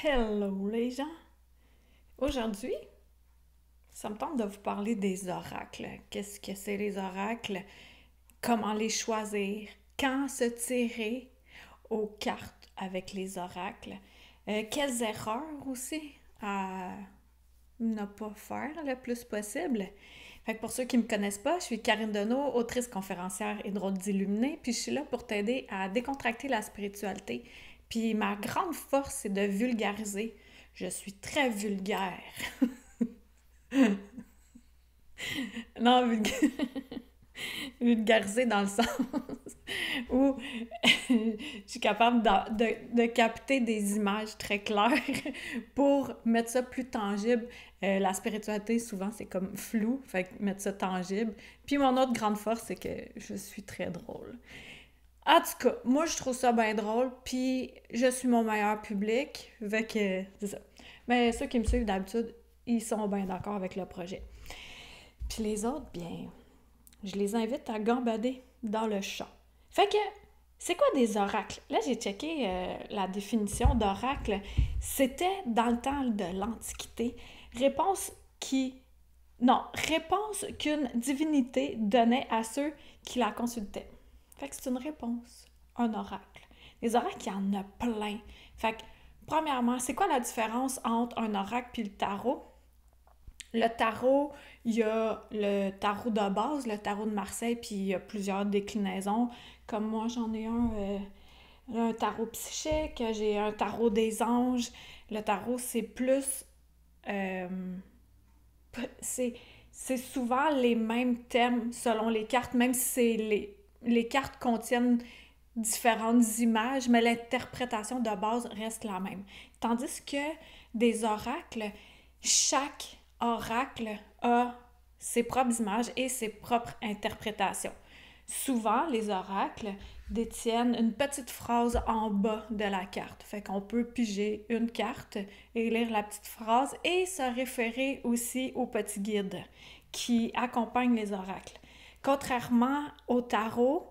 Hello les gens! Aujourd'hui, ça me tente de vous parler des oracles. Qu'est-ce que c'est les oracles? Comment les choisir? Quand se tirer aux cartes avec les oracles? Quelles erreurs aussi à ne pas faire le plus possible? Fait que pour ceux qui ne me connaissent pas, je suis Karine Deneau, autrice conférencière et drôle d'illuminée, puis je suis là pour t'aider à décontracter la spiritualité. Puis ma grande force, c'est de vulgariser. Je suis très vulgaire. Non, vulgariser dans le sens où je suis capable de capter des images très claires pour mettre ça plus tangible. La spiritualité, souvent, c'est comme flou, fait que mettre ça tangible. Puis mon autre grande force, c'est que je suis très drôle. En tout cas, moi, je trouve ça bien drôle, puis je suis mon meilleur public, fait que c'est ça. Mais ceux qui me suivent d'habitude, ils sont bien d'accord avec le projet. Puis les autres, bien, je les invite à gambader dans le champ. Fait que, c'est quoi des oracles? Là, j'ai checké la définition d'oracle. C'était dans le temps de l'Antiquité. Réponse qui... Non, réponse qu'une divinité donnait à ceux qui la consultaient. Fait que c'est une réponse, un oracle. Les oracles, il y en a plein. Fait que, premièrement, c'est quoi la différence entre un oracle et le tarot? Le tarot, il y a le tarot de base, le tarot de Marseille, puis il y a plusieurs déclinaisons. Comme moi, j'en ai un tarot psychique, j'ai un tarot des anges. Le tarot, c'est plus... euh, c'est, c'est souvent les mêmes thèmes selon les cartes, même si les cartes contiennent différentes images, mais l'interprétation de base reste la même. Tandis que des oracles, chaque oracle a ses propres images et ses propres interprétations. Souvent, les oracles détiennent une petite phrase en bas de la carte. Fait qu'on peut piger une carte et lire la petite phrase et se référer aussi au petit guide qui accompagne les oracles. Contrairement au tarot,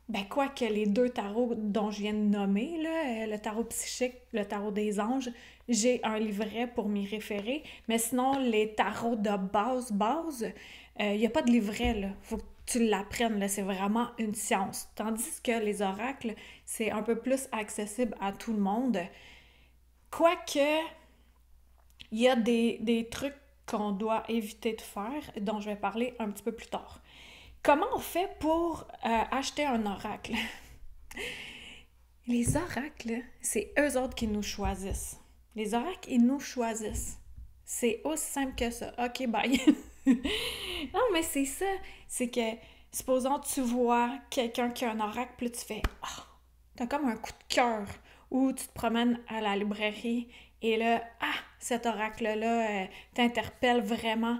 ben quoi que les deux tarots dont je viens de nommer, là, le tarot psychique, le tarot des anges, j'ai un livret pour m'y référer. Mais sinon, les tarots de base, il n'y a pas de livret, là. Faut que tu l'apprennes, là. C'est vraiment une science. Tandis que les oracles, c'est un peu plus accessible à tout le monde. Quoique, il y a des trucs qu'on doit éviter de faire, dont je vais parler un petit peu plus tard. Comment on fait pour acheter un oracle? Les oracles, c'est eux autres qui nous choisissent. Les oracles, ils nous choisissent. C'est aussi simple que ça. OK, bye. Non, mais c'est ça. C'est que, supposons, tu vois quelqu'un qui a un oracle, puis là, tu fais Ah, t'as comme un coup de cœur. Ou tu te promènes à la librairie et là, ah, cet oracle-là t'interpelle vraiment.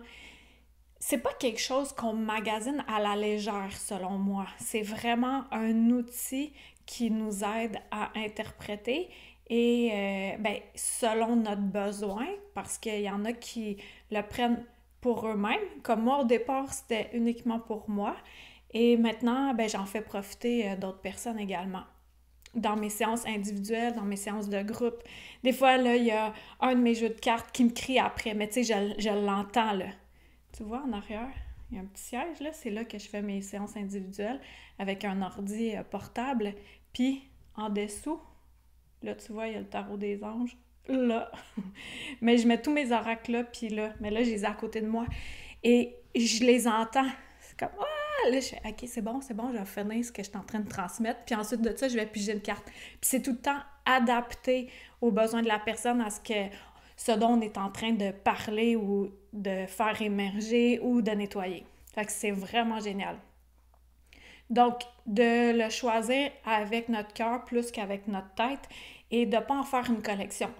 C'est pas quelque chose qu'on magasine à la légère, selon moi. C'est vraiment un outil qui nous aide à interpréter et ben, selon notre besoin, parce qu'il y en a qui le prennent pour eux-mêmes. Comme moi, au départ, c'était uniquement pour moi. Et maintenant, ben, j'en fais profiter d'autres personnes également. Dans mes séances individuelles, dans mes séances de groupe. Des fois, là, il y a un de mes jeux de cartes qui me crie après, mais tu sais, je l'entends, là. Tu vois, en arrière, il y a un petit siège, là. C'est là que je fais mes séances individuelles avec un ordi portable. Puis, en dessous, là, tu vois, il y a le tarot des anges. Là. Mais je mets tous mes oracles là, puis là. Mais là, je les ai à côté de moi. Et je les entends. C'est comme, ah! Là, je fais, OK, c'est bon, je vais finir ce que je suis en train de transmettre. Puis ensuite de ça, je vais piger une carte. Puis c'est tout le temps adapté aux besoins de la personne, à ce dont on est en train de parler ou de faire émerger ou de nettoyer. Fait que c'est vraiment génial. Donc, de le choisir avec notre cœur plus qu'avec notre tête et de ne pas en faire une collection.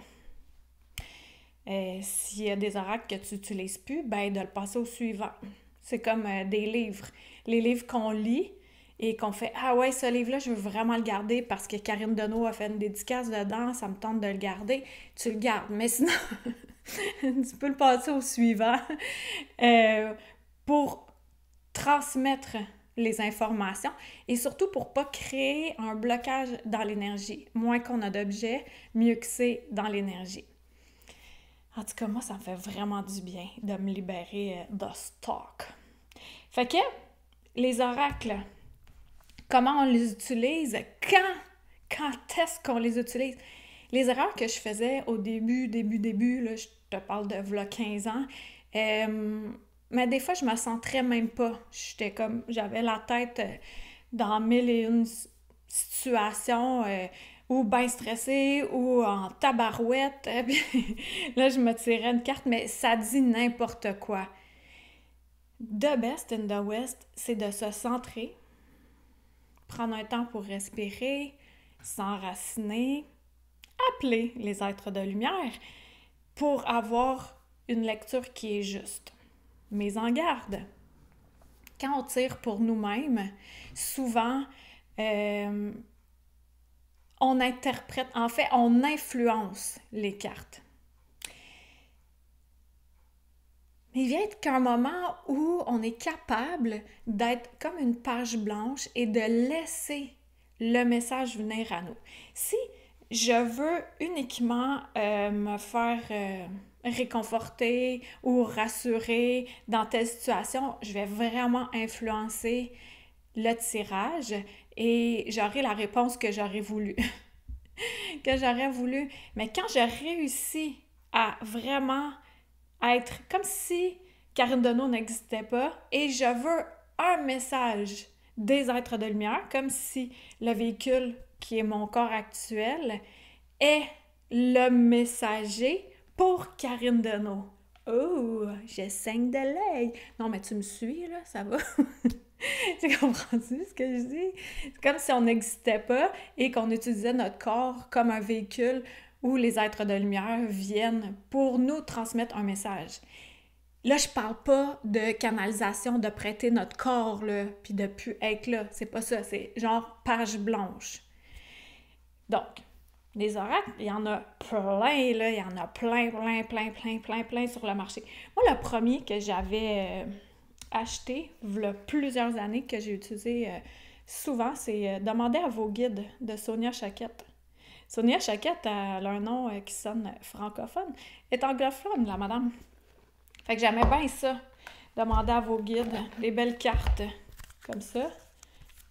S'il y a des oracles que tu n'utilises plus, ben de le passer au suivant. C'est comme des livres. Les livres qu'on lit et qu'on fait Ah ouais, ce livre-là, je veux vraiment le garder parce que Karine Deneau a fait une dédicace dedans, ça me tente de le garder. Tu le gardes. Mais sinon, tu peux le passer au suivant euh, pour transmettre les informations et surtout pour pas créer un blocage dans l'énergie. Moins qu'on a d'objets, mieux que c'est dans l'énergie. En tout cas, moi, ça me fait vraiment du bien de me libérer de stock. Fait que, les oracles, comment on les utilise? Quand est-ce qu'on les utilise? Les erreurs que je faisais au début, là, je te parle de v'là 15 ans, mais des fois, je me centrais même pas. J'avais la tête dans mille et une situations, ou bien stressée, ou en tabarouette. Puis là, je me tirais une carte, mais ça dit n'importe quoi. The best in the West, c'est de se centrer, prendre un temps pour respirer, s'enraciner, appeler les êtres de lumière pour avoir une lecture qui est juste. Mais en garde, quand on tire pour nous-mêmes, souvent, on interprète, en fait, on influence les cartes. Mais il vient être qu'un moment où on est capable d'être comme une page blanche et de laisser le message venir à nous. Si je veux uniquement me faire réconforter ou rassurer dans telle situation, je vais vraiment influencer le tirage et j'aurai la réponse que j'aurais voulu. Mais quand j'ai réussi à vraiment être comme si Karine Deneau n'existait pas et je veux un message des êtres de lumière, comme si le véhicule qui est mon corps actuel est le messager pour Karine Deneau. Oh, je saigne de l'œil. Non, mais tu me suis, là, ça va? Tu comprends-tu ce que je dis? C'est comme si on n'existait pas et qu'on utilisait notre corps comme un véhicule où les êtres de lumière viennent pour nous transmettre un message. Là, je parle pas de canalisation, de prêter notre corps, là, puis de plus être là. C'est pas ça, c'est genre page blanche. Donc, les oracles, il y en a plein, là, il y en a plein sur le marché. Moi, le premier que j'avais acheté, il y a plusieurs années, que j'ai utilisé souvent, c'est Demander à vos guides de Sonia Choquette. Sonia Choquette, elle a un nom qui sonne francophone, est anglophone, la madame. Fait que j'aimais bien ça, demander à vos guides, des belles cartes, comme ça.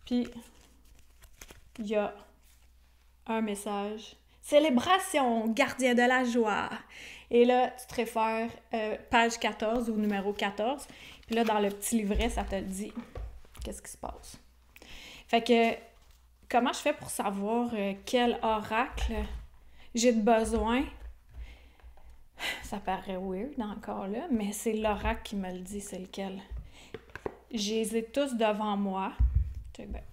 Puis, il y a un message. Célébration, gardien de la joie. Et là, tu te réfères page 14 ou numéro 14. Puis là, dans le petit livret, ça te dit qu'est-ce qui se passe. Fait que, comment je fais pour savoir quel oracle j'ai de besoin? Ça paraît weird encore là, mais c'est l'oracle qui me le dit, c'est lequel. Je les ai tous devant moi. Ben,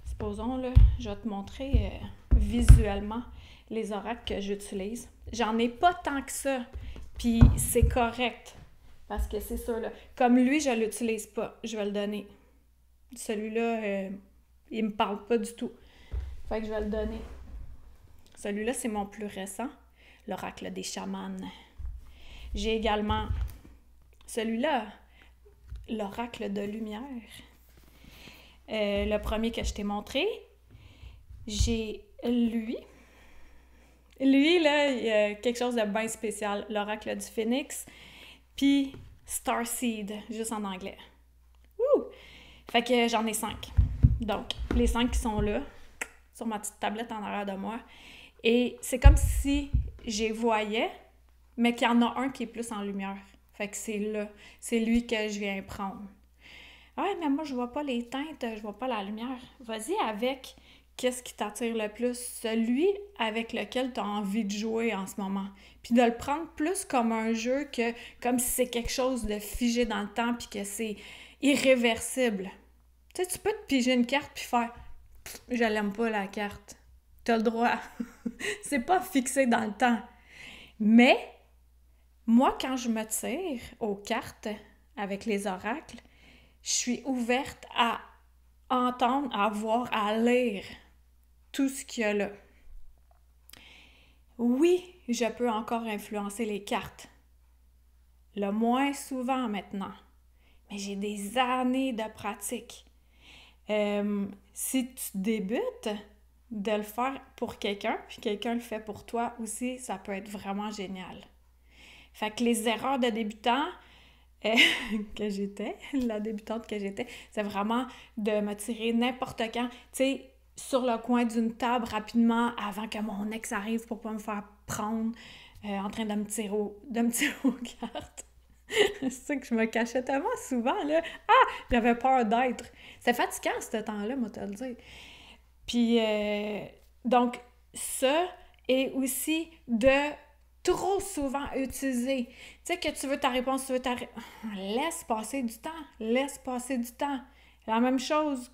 supposons, là, je vais te montrer visuellement les oracles que j'utilise. J'en ai pas tant que ça, puis c'est correct, parce que c'est ça, là. Comme lui, je l'utilise pas, je vais le donner. Celui-là, il me parle pas du tout. Fait que je vais le donner. Celui-là, c'est mon plus récent, l'oracle des chamans. J'ai également celui-là, l'oracle de lumière. Le premier que je t'ai montré, j'ai lui. Lui, là, il y a quelque chose de bien spécial. L'oracle du phénix, puis Starseed, juste en anglais. Wouh! Fait que j'en ai 5. Donc, les 5 qui sont là, sur ma petite tablette en arrière de moi. Et c'est comme si j'y voyais, mais qu'il y en a un qui est plus en lumière. Fait que c'est là. C'est lui que je viens prendre. Ouais, mais moi, je vois pas les teintes, je vois pas la lumière. Vas-y avec qu'est-ce qui t'attire le plus, celui avec lequel tu as envie de jouer en ce moment. Puis de le prendre plus comme un jeu que comme si c'est quelque chose de figé dans le temps puis que c'est irréversible. Tu sais, tu peux te piger une carte puis faire « Je l'aime pas la carte ». T'as le droit. C'est pas fixé dans le temps. Mais moi, quand je me tire aux cartes avec les oracles, je suis ouverte à entendre, à voir, à lire tout ce qu'il y a là. Oui, je peux encore influencer les cartes. Le moins souvent maintenant. Mais j'ai des années de pratique. Si tu débutes, de le faire pour quelqu'un, puis quelqu'un le fait pour toi aussi, ça peut être vraiment génial. Fait que les erreurs de débutant euh, que j'étais, la débutante que j'étais, c'est vraiment de me tirer n'importe quand, tu sais, sur le coin d'une table rapidement avant que mon ex arrive pour pas me faire prendre en train de me tirer aux cartes. C'est ça que je me cachais tellement souvent, là. Ah! J'avais peur d'être. C'était fatigant, ce temps-là, moi, te le dire. Puis, donc, ça, et aussi de trop souvent utiliser. Tu sais que tu veux ta réponse, tu veux ta réponse. Laisse passer du temps. Laisse passer du temps. La même chose,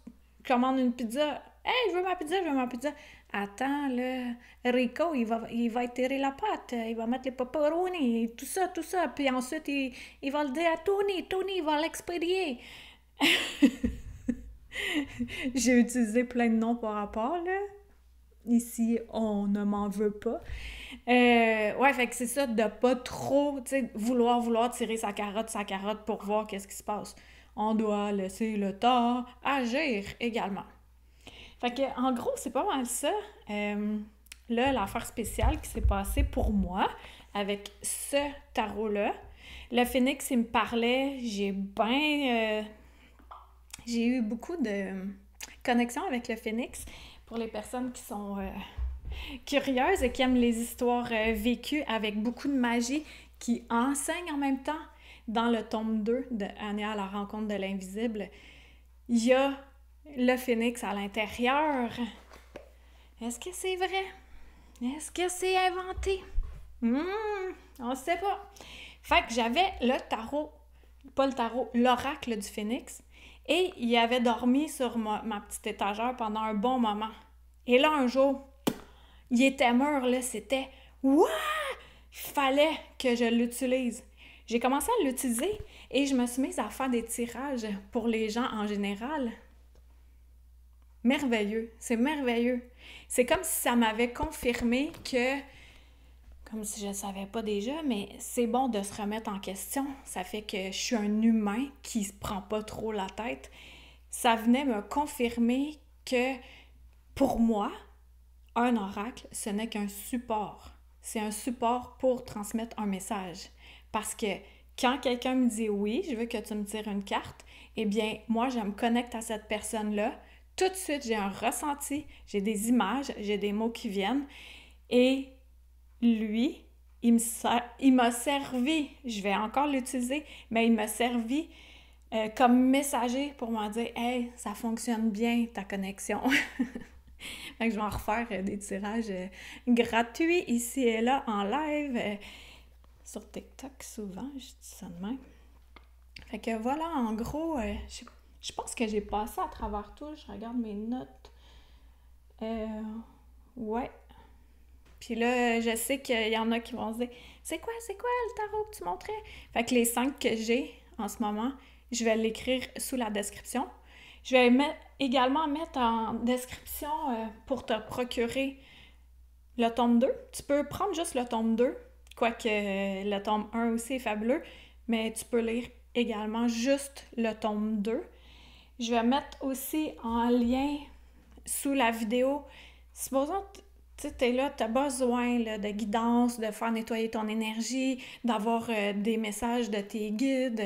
commande une pizza. Hey, je veux ma pizza, je veux ma pizza. Attends, là, Rico, il va étirer la pâte, il va mettre les pepperoni, tout ça, tout ça. Puis ensuite, il va le dire à Tony. Tony, il va l'expédier. J'ai utilisé plein de noms par rapport, là. Ici, on ne m'en veut pas. Ouais, fait que c'est ça, de pas trop, tu sais, vouloir tirer sa carotte pour voir qu'est-ce qui se passe. On doit laisser le temps agir également. Fait que, en gros, c'est pas mal ça. Là, l'affaire spéciale qui s'est passée pour moi avec ce tarot-là. Le phénix, il me parlait, j'ai eu beaucoup de connexion avec le phénix pour les personnes qui sont curieuses et qui aiment les histoires vécues avec beaucoup de magie, qui enseignent en même temps. Dans le tome 2 de Anya à la rencontre de l'invisible, il y a le phénix à l'intérieur. Est-ce que c'est vrai? Est-ce que c'est inventé? On ne sait pas. Fait que j'avais le tarot, pas le tarot, l'oracle du phénix, et il avait dormi sur ma petite étagère pendant un bon moment. Et là, un jour, il était mûr, là, c'était « Wouah! » Il fallait que je l'utilise. J'ai commencé à l'utiliser et je me suis mise à faire des tirages pour les gens en général. Merveilleux, c'est merveilleux. C'est comme si ça m'avait confirmé que, comme si je ne savais pas déjà, mais c'est bon de se remettre en question. Ça fait que je suis un humain qui se prend pas trop la tête. Ça venait me confirmer que, pour moi, un oracle, ce n'est qu'un support. C'est un support pour transmettre un message. Parce que quand quelqu'un me dit « oui, je veux que tu me tires une carte », eh bien, moi, je me connecte à cette personne-là. Tout de suite, j'ai un ressenti, j'ai des images, j'ai des mots qui viennent. Et lui, il m'a servi, je vais encore l'utiliser, mais il m'a servi comme messager pour me dire « Hey, ça fonctionne bien, ta connexion. » Fait que je vais en refaire des tirages gratuits ici et là en live. Sur TikTok, souvent, je dis ça de même. Fait que voilà, en gros, je pense que j'ai passé à travers tout. Je regarde mes notes. Ouais. Puis là, je sais qu'il y en a qui vont se dire « C'est quoi le tarot que tu montrais? » Fait que les 5 que j'ai en ce moment, je vais l'écrire sous la description. Je vais également mettre en description pour te procurer le tome 2. Tu peux prendre juste le tome 2, quoique le tome 1 aussi est fabuleux, mais tu peux lire également juste le tome 2. Je vais mettre aussi en lien sous la vidéo, supposons tu es là, tu as besoin là, de guidance, de faire nettoyer ton énergie, d'avoir des messages de tes guides,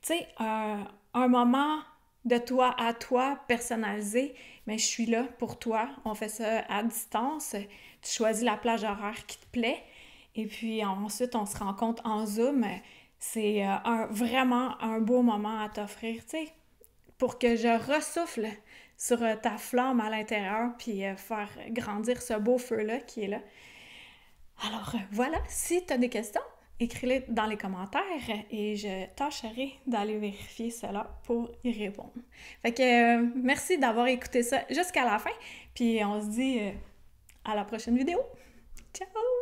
tu sais, un moment de toi à toi, personnalisé, mais je suis là pour toi. On fait ça à distance. Tu choisis la plage horaire qui te plaît. Et puis ensuite, on se rencontre en Zoom. C'est vraiment un beau moment à t'offrir, tu sais, pour que je ressouffle sur ta flamme à l'intérieur, puis faire grandir ce beau feu-là qui est là. Alors voilà, si tu as des questions, écris-les dans les commentaires et je tâcherai d'aller vérifier cela pour y répondre. Fait que merci d'avoir écouté ça jusqu'à la fin, puis on se dit à la prochaine vidéo. Ciao!